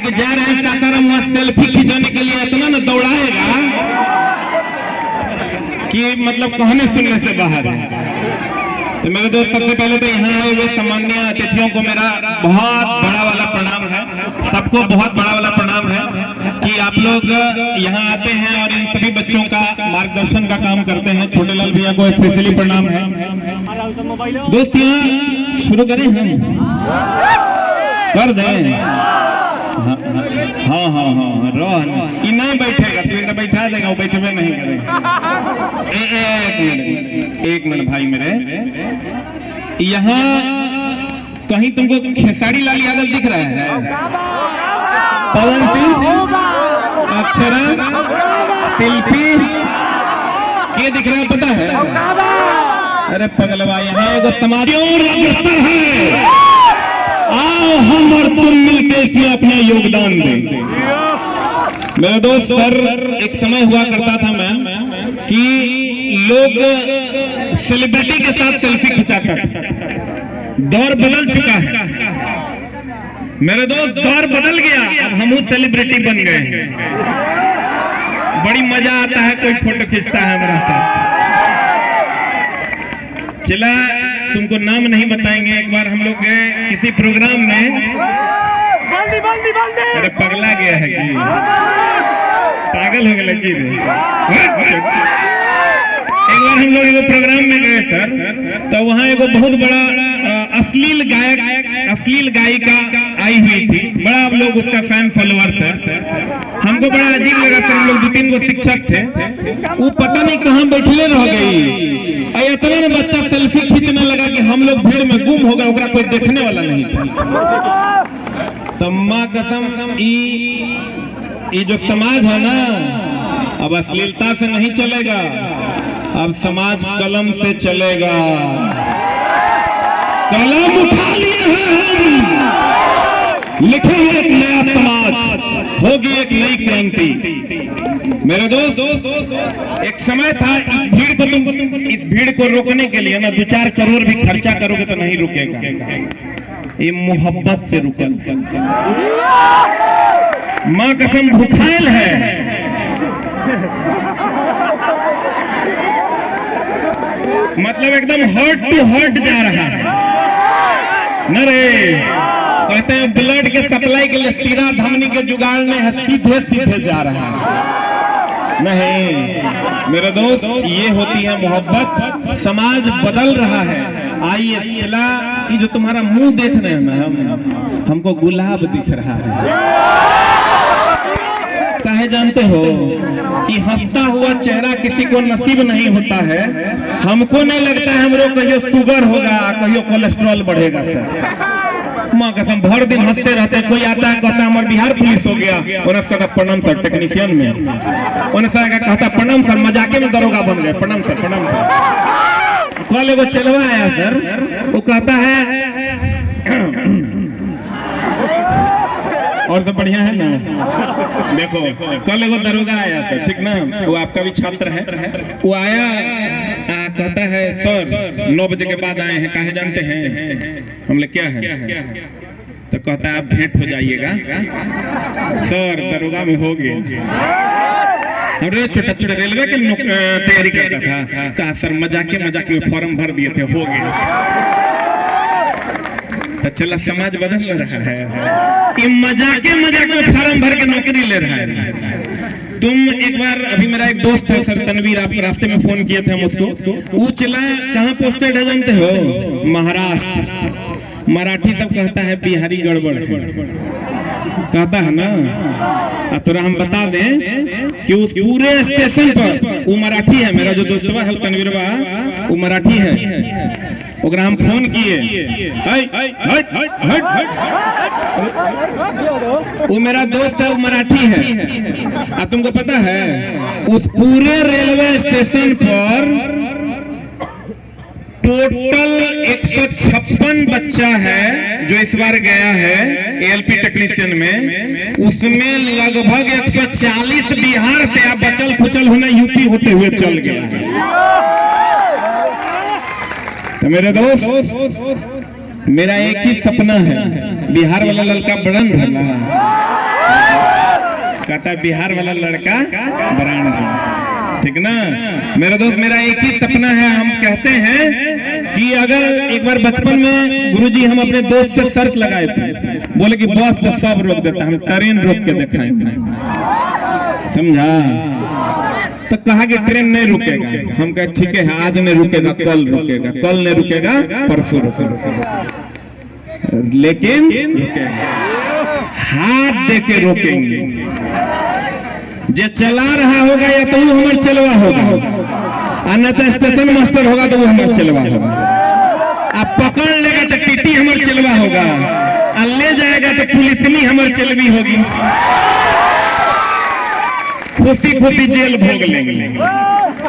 कि जा रहे हैं सासाराम वहां सेल्फी खिंचाने के लिए इतना न दौड़ाएगा कि मतलब कहने सुनने से बाहर है। तो मेरे दोस्त, सबसे पहले तो यहाँ आए हुए सम्मान्य अतिथियों को मेरा बहुत बड़ा वाला प्रणाम है। सबको बहुत बड़ा वाला प्रणाम है कि आप लोग यहाँ आते हैं और इन सभी बच्चों का मार्गदर्शन का काम करते हैं। छोटे लाल भैया को स्पेशली प्रणाम है। दोस्त, यहाँ शुरू करें हम कर दें? हाँ हाँ हाँ, रोहन ये नहीं बैठेगा, तू इधर बैठा देगा, वो बैठे नहीं करेगा। एक मिनट भाई मेरे, यहाँ कहीं तुमको खेसारी लाल यादव दिख रहा है? पवन सिंह, अक्षरा, शिल्पी, क्या दिख रहा है पता है? अरे पगलवा, यहाँ एगो समाज और अग्रसर है। आओ हम और तुम मिलकर इसमें अपना योगदान दें। मेरे दोस्त, सर एक समय हुआ करता था मैं कि लोग सेलिब्रिटी के साथ सेल्फी खिंचाता था। दौर बदल चुका है मेरे दोस्त, दौर बदल गया। अब हम सेलिब्रिटी बन गए हैं। बड़ी मजा आता है कोई फोटो खींचता है हमारा साथ। चला, तुमको नाम नहीं बताएंगे। एक बार हम लोग गए किसी प्रोग्राम में, अरे पगला गया है कि पागल हो गया लगी रे। एक बार हम लोग एगो प्रोग्राम में गए सर, तो वहाँ एगो बहुत बड़ा अश्लील गायिका आई हुई थी। बड़ा आप लोग उसका फैन फॉलोअर है। हमको बड़ा अजीब लगा सर। हम लोग 2-3 गो शिक्षक थे, वो पता नहीं कहाँ बैठले रह गई। इतना ना बच्चा सेल्फी खींचने लगा कि हम लोग भीड़ में गुम हो गए, ओकरा कोई देखने वाला नहीं था। तो माँ कसम, ये जो समाज है ना, अब अश्लीलता से नहीं चलेगा, अब समाज कलम से चलेगा। कलम उठा लिए हैं हम, लिखेंगे एक नया समाज, होगी एक नई क्रांति। मेरे दोस्त, एक समय था, इस भीड़ को रोकने के लिए ना 2-4 करोड़ भी खर्चा करोगे तो नहीं रुकेगा। ये मोहब्बत से रुकेगा। माँ कसम, भूखाइल है। मतलब एकदम हर्ट टू हर्ट जा रहा है न रे। कहते हैं ब्लड के सप्लाई के लिए सीरा धमनी के जुगाड़ने है, सीधे सीधे जा रहा है। नहीं मेरे दोस्त, ये होती है मोहब्बत। समाज बदल रहा है। आइए चला, ये जो तुम्हारा मुंह देख रहे हैं ना, हमको गुलाब दिख रहा है। काहे जानते हो, कि हंसता हुआ चेहरा किसी को नसीब नहीं होता है। हमको नहीं लगता है हमरो कहियो शुगर होगा, कहियो कोलेस्ट्रॉल बढ़ेगा सर। माँ कसम, भर दिन हंसते रहते। कोई आता है कहता हमारे बिहार पुलिस हो गया, उन्हें कहता प्रणाम सर टेक्नीशियन में, उन्हें कहता प्रणाम सर मजाके में दरोगा बन गए, प्रणाम सर प्रणाम सर। कल एगो चलवा आया सर, वो कहता है और सब बढ़िया है ना। देखो कल एगो दरोगा आया था, ठीक ना, वो आपका भी छात्र है। वो आया, कहता है सर 9 बजे के बाद आए हैं, काहे जानते हैं? हमने क्या है? तो कहता है आप भेंट हो जाइएगा। सर दरोगा में हो गए। हमरे छोटा छोटा रेलवे के तैयारी करता था। कहा सर मजाक में फॉर्म भर दिए थे, हो गए। तो चला, समाज बदल रहा है। ये मजाक में फॉर्म भर के नौकरी ले रहा है। तुम एक बार, अभी मेरा एक दोस्त है सर तनवीर, आप रास्ते में फोन किए थे हम उसको। वो चला, कहाँ पोस्टेड है जानते हो? महाराष्ट्र। मराठी सब कहता है बिहारी गड़बड़ कहता है ना। तोरा हम बता दें कि उस पूरे स्टेशन पर वो मराठी है। मेरा जो दोस्तवा है तनवीरवा, वो मराठी है। ओकरा हम फोन किए, वो मेरा दोस्त है, वो मराठी है। तुमको पता है उस पूरे रेलवे स्टेशन पर टोटल 156 बच्चा है जो इस बार गया है एएलपी टेक्नीशियन में। उसमें लगभग 140 बिहार से आप बचल खुचल होने यूपी होते हुए चल गया। तो मेरे दोस्त, मेरा एक ही सपना है, बिहार वाला लड़का बड़न रहना। कहता बिहार वाला लड़का ब्रांड है, ठीक ना। मेरे दोस्त, मेरा एक ही सपना है, हम कहते हैं कि अगर एक बार बचपन में गुरुजी हम अपने दोस्त से शर्त लगाए थे, बोले कि बस तो सब रोक देता, हम ट्रेन रोक के दिखाएं, समझा। तो कहा कि ट्रेन नहीं रुकेगा, हम कहे ठीक है, आज नहीं रुकेगा, कल रुकेगा, कल नहीं रुकेगा, परसों रुकेगा, लेकिन हाथ दे के रोकेंगे। जो चला रहा होगा या तो वो हमारे चलवा होगा, अन्यथा स्टेशन मास्टर होगा तो वो हमारे चलवा होगा। अब पकड़ लेगा तो टीटी हमारे चलवा होगा, और ले जाएगा तो पुलिसनी हमारे चलवी होगी। खुशी खुशी जेल भोग लेंगे।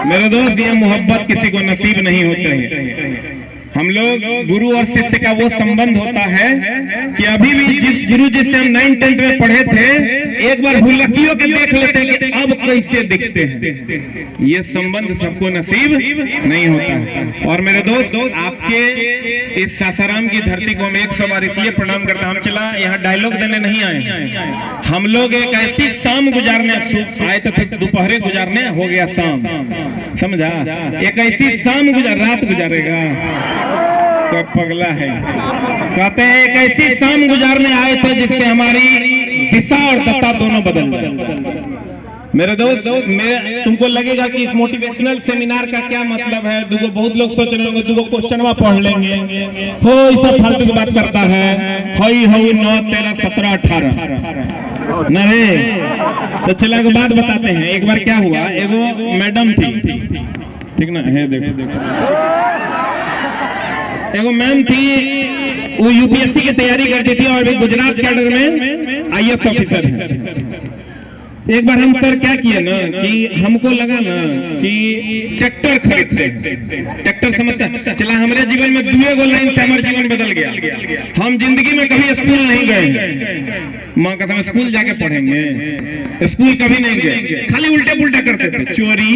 मेरे दोस्त, ये मोहब्बत किसी को नसीब नहीं होता है। हम लोग गुरु और शिष्य का वो संबंध होता है कि अभी भी जिस गुरु जी से हम 9th-10th में पढ़े थे, एक बार भुलकियों के देख लेते हैं कि अब कैसे दिखते हैं। ये संबंध सबको नसीब नहीं होता है। और मेरे दोस्त, आपके इस सासाराम की धरती को हम 100 बार इसलिए प्रणाम करते हैं। हम चला यहाँ डायलॉग देने नहीं आए, हम लोग एक ऐसी शाम गुजारने आए थे, दोपहरे गुजारने, हो गया शाम, समझा। एक ऐसी शाम रात गुजारेगा, कोई पगला है। कहते हैं एक ऐसी शाम गुजारने आए थे जिससे हमारी दिशा और दशा दोनों बदल गए। मेरे दोस्त, तुमको लगेगा कि इस मोटिवेशनल सेमिनार का क्या मतलब है। बहुत लोग सोच रहे होंगे 2 क्वेश्चनवा पढ़ लेंगे, हो सब फालतू की बात करता है, हई 9, 13, 17, 18 नहीं। तो चला के बात बताते हैं। एक बार क्या हुआ, एगो मैडम थी, ठीक ना है, देखो एगो मैम थी, वो यूपीएससी की तैयारी करती थी और भी गुजरात कैडर में आईएएस ऑफिसर है। एक बार हम सर क्या किए ना कि हमको लगा ना कि ट्रैक्टर खरीदते हैं। ट्रैक्टर समझते हैं, चला हमारे जीवन में 2 लाइन से हमारा जीवन बदल गया। हम जिंदगी में कभी स्कूल नहीं गए, माँ का समय स्कूल जाके पढ़ेंगे, स्कूल कभी नहीं गए, खाली उल्टे पुल्टा करते थे, चोरी।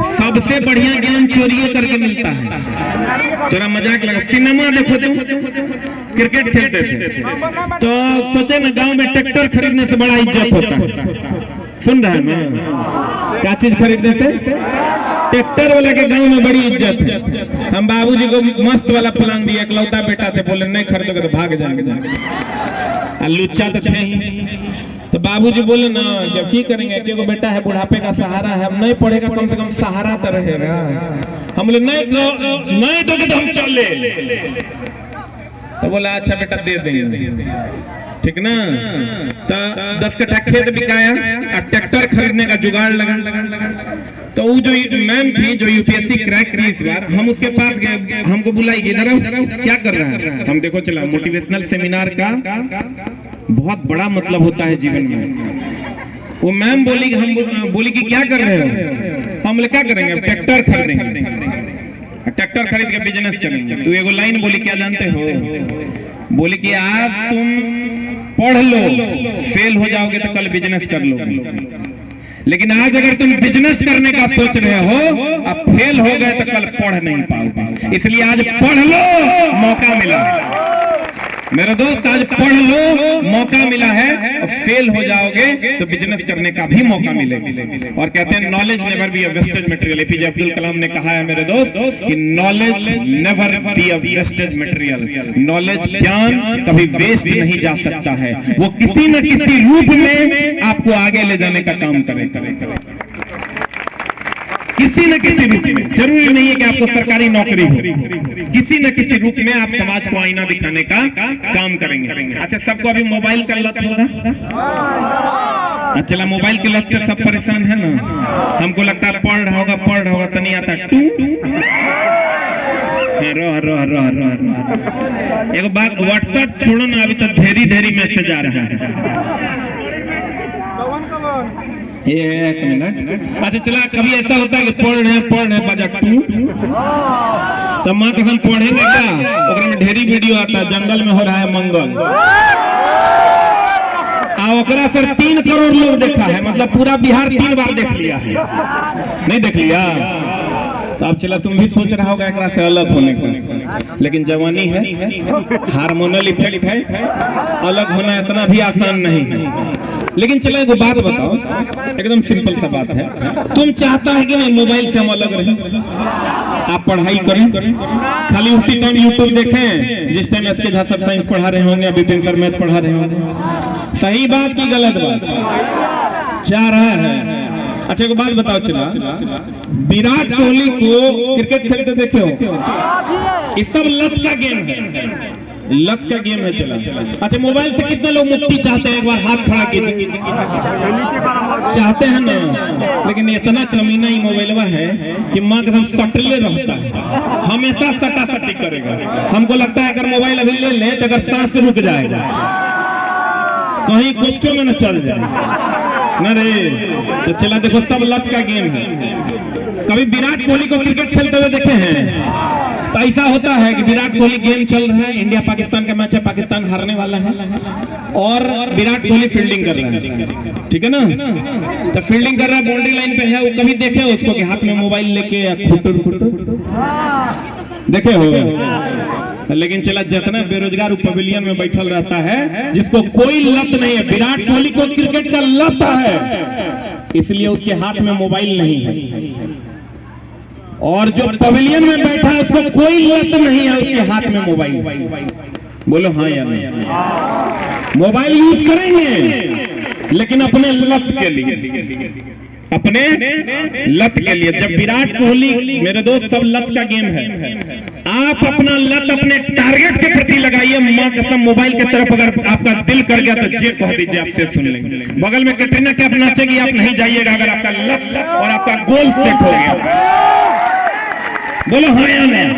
सबसे बढ़िया ज्ञान चोरी करके मिलता है। थोड़ा मजाक लगा, सिनेमा देखो तुम, क्रिकेट खेलते थे तो सोचे ना गांव में ट्रैक्टर खरीदने से बड़ा इज्जत होता है। सुन रहा है ना, क्या चीज खरीदने से? ट्रैक्टर वाला के गांव में बड़ी इज्जत है। हम बाबूजी को मस्त वाला प्लान दिया, इकलौता बेटा थे, बोले नहीं खरीदोगे तो भाग जाएंगे। लुच्चा तो थे ही, तो बाबूजी बोले ना जब की करेंगे, क्योंकि बेटा है, बुढ़ापे का सहारा है, अब नहीं पढ़ेगा कम से कम सहारा तो रहेगा। हम बोले नहीं दोगे तो हम चले। तो बोला अच्छा बेटा दे देंगे, ठीक ना। तो 10 कट्ठा खेत बिकाया और ट्रैक्टर खरीदने का जुगाड़ लगा। तो वो जो मैम थी जो यूपीएससी क्रैक करी इस बार, हम उसके पास गए, हमको बुलाई कि इधर क्या कर रहा है। हम देखो चला मोटिवेशनल सेमिनार का बहुत बड़ा मतलब होता है जीवन में। वो मैम बोली, हम बोली कि क्या कर रहे हो। हम बोले क्या करेंगे, ट्रैक्टर खरीदेंगे, ट्रैक्टर खरीद के बिजनेस करेंगे। तो एगो लाइन बोली, क्या जानते हो, बोली कि आज तुम पढ़ लो, फेल हो जाओगे तो कल बिजनेस कर लोगे, लेकिन आज अगर तुम बिजनेस करने का सोच रहे हो, अब फेल हो गए तो कल पढ़ नहीं पाओगे। इसलिए आज पढ़ लो, मौका मिला। मेरे दोस्त, आज पढ़ लो, मौका मिला है, और फेल हो जाओगे तो बिजनेस करने का भी मौका मिलेगा। और कहते हैं knowledge never be a wastage material. APJ Abdul Kalam ने कहा है मेरे दोस्त कि knowledge never be a wastage material. Knowledge, ज्ञान कभी वेस्ट नहीं जा सकता है, वो किसी न किसी रूप में आपको आगे ले जाने का काम करेगा, किसी न किसी रूप में। जरूरी नहीं है कि आपको सरकारी नौकरी हो, किसी न किसी रूप में आप समाज को आईना दिखाने का काम करेंगे। अच्छा, सबको अभी मोबाइल का लत होगा। अच्छा, मोबाइल की लत से सब परेशान है ना। हमको लगता है पढ़ रहा होगा तो नहीं आता, एक बात व्हाट्सएप छोड़ो ना, अभी तक ढेरी मैसेज आ रहा है। एक मिनट, अच्छा चला, कभी ऐसा होता है कि पढ़ रहे बजट 2, तो माँ कसम पढ़ेंगे क्या, ओकरा में ढेरी वीडियो आता है, जंगल में हो रहा है मंगल, ओकरा सर 3 करोड़ लोग देखा है, मतलब पूरा बिहार 3 बार देख लिया है। नहीं देख लिया तो अब चला, तुम भी सोच रहा होगा एक से अलग होने का। लेकिन जवानी है, हार्मोनल इफेक्ट है, अलग होना इतना भी आसान नहीं है। लेकिन चलो एक बात बताओ, एकदम सिंपल सा बात है, तुम चाहता है कि नहीं मोबाइल से हम अलग रहें, आप पढ़ाई करें, खाली उसी टाइम यूट्यूब देखें जिस time SK Jha sir science पढ़ा रहे होंगे, विपिन सर मैथ पढ़ा रहे होंगे। सही बात की गलत बात चाह रहा है। अच्छा एक बात बताओ, चला विराट कोहली को क्रिकेट खेलते देखे हो? ये सब लत का गेम है, लत का गेम है। चला अच्छा मोबाइल से कितने लोग मुक्ति चाहते हैं? एक बार हाथ खड़ा कीजिए। चाहते हैं ना, लेकिन इतना कमीना ही मोबाइलवा है कि माँ एकदम सटले रहता है, हमेशा सटा सटी करेगा। हमको लगता है अगर मोबाइल अभी ले ले तो अगर सांस रुक जाएगा, कहीं कुच्चों में न चल जाए न रे। तो चला देखो सब लत का गेम है। कभी विराट कोहली को क्रिकेट खेलते हुए देखे हैं? तो ऐसा होता है कि विराट कोहली गेम चल रहा है, इंडिया पाकिस्तान का मैच है, पाकिस्तान हारने वाला है और विराट कोहली फील्डिंग कर रहा है, ठीक है ना? तो फील्डिंग कर रहा है, बाउंड्री लाइन पे है, वो कभी देखे हो उसको कि हाथ में मोबाइल लेके या खुटुर देखे हो? लेकिन चला जितना बेरोजगार पवेलियन में बैठल रहता है, जिसको कोई लत नहीं है, विराट कोहली को क्रिकेट का लत है, इसलिए उसके हाथ में मोबाइल नहीं है। और जो पवेलियन में बैठा है उसको कोई लत नहीं है, उसके हाथ में मोबाइल। बोलो हाँ या नहीं? मोबाइल यूज करेंगे लेकिन अपने लत के लिए, अपने लत के लिए। जब विराट कोहली, मेरे दोस्त सब लत का गेम है, आप अपना लत अपने टारगेट के प्रति लगाइए। मां कसम मोबाइल की तरफ अगर आपका दिल कर गया तो जे कह दीजिए, आपसे सुन लेंगे। बगल में कैटरीना कैफ नाचेगी, आप नहीं जाइएगा अगर आपका लत और आपका गोल सेट हो गया। बोलो हाँ या नहीं?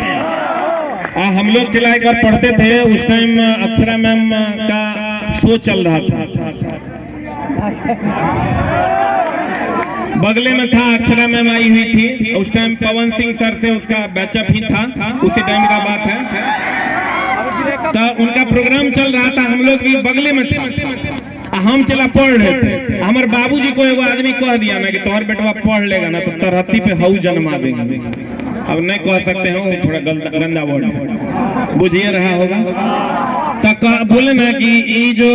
हम लोग चला एक बार पढ़ते थे, उस टाइम अक्षरा मैम का शो चल रहा था, बगले में था अक्षरा मैम आई हुई थी। उस टाइम पवन सिंह सर से उसका बैचअप ही था, उसी टाइम का बात है। तो उनका प्रोग्राम चल रहा था, हम लोग भी बगले में थे, हम चला पढ़ रहे थे। हमारे बाबूजी को एगो आदमी कह दिया ना कि तोहर बेटवा पढ़ लेगा ना तो तरहती पे हऊ जन्मा देंगे। अब नहीं कह सकते हो, थोड़ा गंदा वर्ड बुझिए रहा होगा। तो बोले ना कि ये जो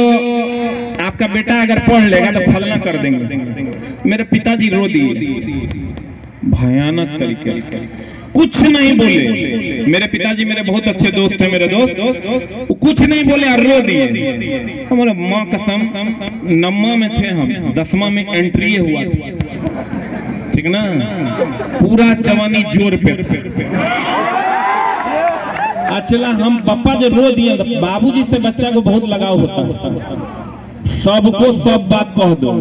आपका बेटा अगर पढ़ लेगा तो फलना कर देंगे। मेरे पिताजी रो दिए भयानक तरीके से, कुछ नहीं बोले। मेरे पिताजी मेरे बहुत अच्छे दोस्त हैं, मेरे दोस्त कुछ नहीं बोले और रो दिए। हमारे माँ कसम, नम्मा में थे हम, 10वां में एंट्री हुआ था, ठीक ना? पूरा जवानी जोर पे। अच्छा हम पापा जो रो दिए, बाबूजी से बच्चा को बहुत लगाव होता है, सबको सब बात कह दो,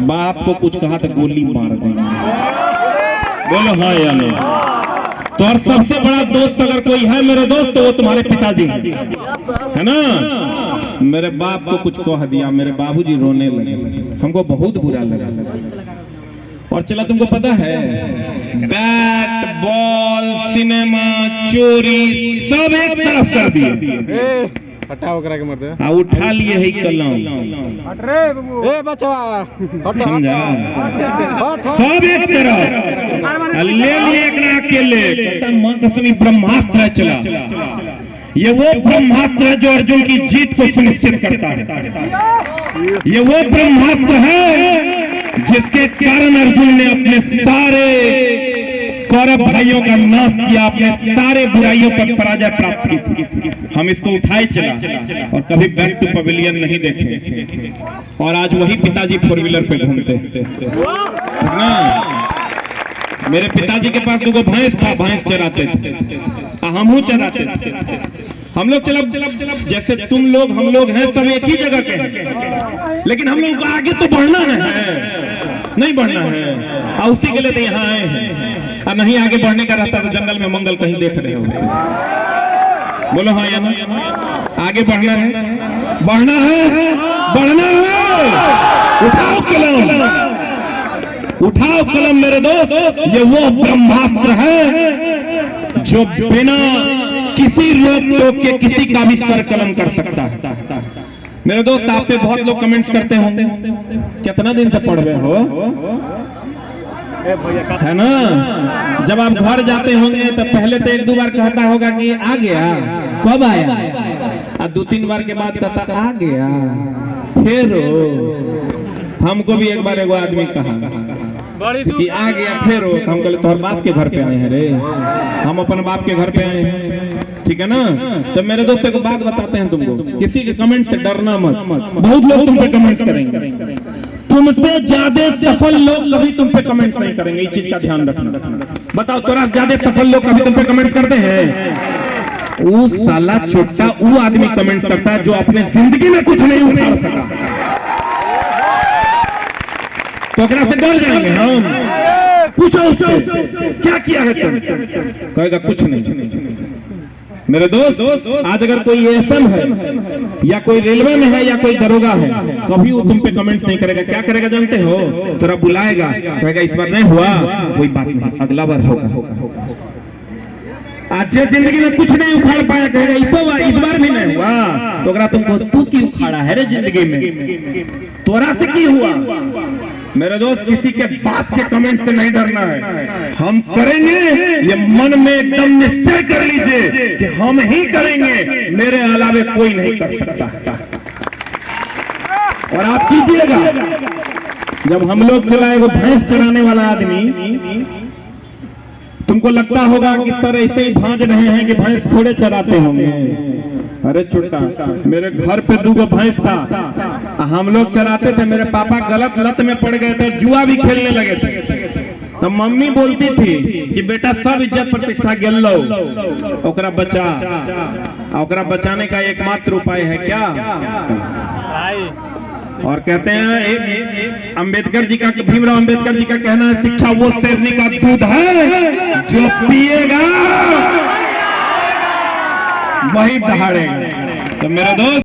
बाप को कुछ कहा तो गोली मार देंगे। बोलो हाँ या नहीं? तो और सबसे बड़ा दोस्त अगर कोई है मेरे दोस्त तो वो तुम्हारे पिताजी है ना? मेरे बाप को कुछ कह दिया, मेरे बाबूजी रोने लगे, हमको बहुत बुरा लगा। और चला तुमको पता है, बैट बॉल सिनेमा चोरी सब एक तरफ कर दिए, उठा लिए है कलम, समझा? सब एक तरफ ले लिए अकेले। मां कसम ब्रह्मास्त्र है। चला ये वो ब्रह्मास्त्र है जो अर्जुन की जीत को सुनिश्चित करता है। ये वो ब्रह्मास्त्र है जिसके कारण अर्जुन ने अपने सारे कौरव भाइयों का नाश किया, अपने सारे बुराइयों पर पराजय प्राप्त की थी। हम इसको उठाए चला और कभी बैक टू पवेलियन नहीं देखे। और आज वही पिताजी 4 व्हीलर पे घूमते ना। मेरे पिताजी के पास 2 भैंस था, भैंस चराते थे, हम चराते थे। हम लोग चलब जैसे तुम लोग हम लोग हैं, सब एक ही जगह के हैं, लेकिन हम लोग को आगे तो बढ़ना है, नहीं बढ़ना है। और उसी के लिए तो यहाँ आए हैं। और नहीं आगे बढ़ने का रहता तो जंगल में मंगल कहीं देख रहे होते। बोलो हाँ या ना? आगे बढ़ना है, बढ़ना है, बढ़ना है। उठाओ कलम, उठाओ कलम मेरे दोस्त। ये वो ब्रह्मास्त्र है जो बिना किसी रोक टोक के किसी का भी सर कलम कर सकता है। मेरे दोस्त आप पे बहुत लोग कमेंट्स करते होंगे, कितना दिन से पढ़ रहे हो? है ना। जब आप घर जाते होंगे तो पहले तो एक दो बार कहता होगा कि आ गया, कब आया, और दो तीन बार के बाद कहता आ गया फिर। हमको भी एक बार एगो आदमी कहा कि आ गया फिर, हम कहले तोहर बाप के घर पे आए हैं रे, हम अपन बाप के घर पे आए हैं, ठीक है ना। तो मेरे दोस्तों को बात बताते हैं तुमको, किसी के कमेंट से डरना मत। बहुत लोग तुम पे कमेंट्स करेंगे, तुमसे ज्यादा सफल लोग कभी तुम पे कमेंट्स नहीं करेंगे, इस चीज का ध्यान रखना। बताओ तोरा ज्यादा सफल लोग कभी तुम पे कमेंट्स करते हैं? वो साला छोटा वो आदमी कमेंट्स करता है जो अपने जिंदगी में कुछ नहीं उखाड़ सका, तो अगर से डर जाएंगे हम। पूछो उससे क्या किया है तुम, कहेगा कुछ नहीं। मेरे दोस्त, आज अगर कोई एएसएम है या कोई रेलवे में है या कोई दरोगा है, कभी वो तुम पे कमेंट्स नहीं करेगा। क्या करेगा जानते हो? तोरा बुलाएगा, कहेगा इस बार नहीं हुआ, कोई बात नहीं, अगला बार होगा। आज जिंदगी में कुछ नहीं उखाड़ पाया, कहेगा इस बार भी नहीं हुआ, तो अगर तुमको तू क्यों उखाड़ा है रे जिंदगी में, तोरा से क्यों हुआ? मेरे दोस्त, किसी के बाप के कमेंट से नहीं डरना है, हम करेंगे, ये मन में एकदम निश्चय कर लीजिए कि हम ही करेंगे, मेरे अलावे कोई नहीं कर सकता। और आप कीजिएगा। जब हम लोग चलाए वो भैंस चराने वाला आदमी, तुमको लगता होगा कि सर ऐसे ही भांज रहे हैं कि भैंस थोड़े चराते होंगे। अरे छोटा, मेरे घर पे 2 भैंस था, हम लोग चराते थे, मेरे पापा गलत लत में पड़ गए थे, जुआ भी खेलने लगे थे। तो मम्मी बोलती थी कि बेटा सब इज्जत प्रतिष्ठा गेल लो, ओकरा बचा। ओकरा बचाने का एकमात्र उपाय है क्या? और कहते हैं अंबेडकर जी का, भीमराव अंबेडकर जी का कहना है, शिक्षा वो शेरनी का दूध है जो पिएगा वही दहाड़ेगा। तो मेरे दोस्त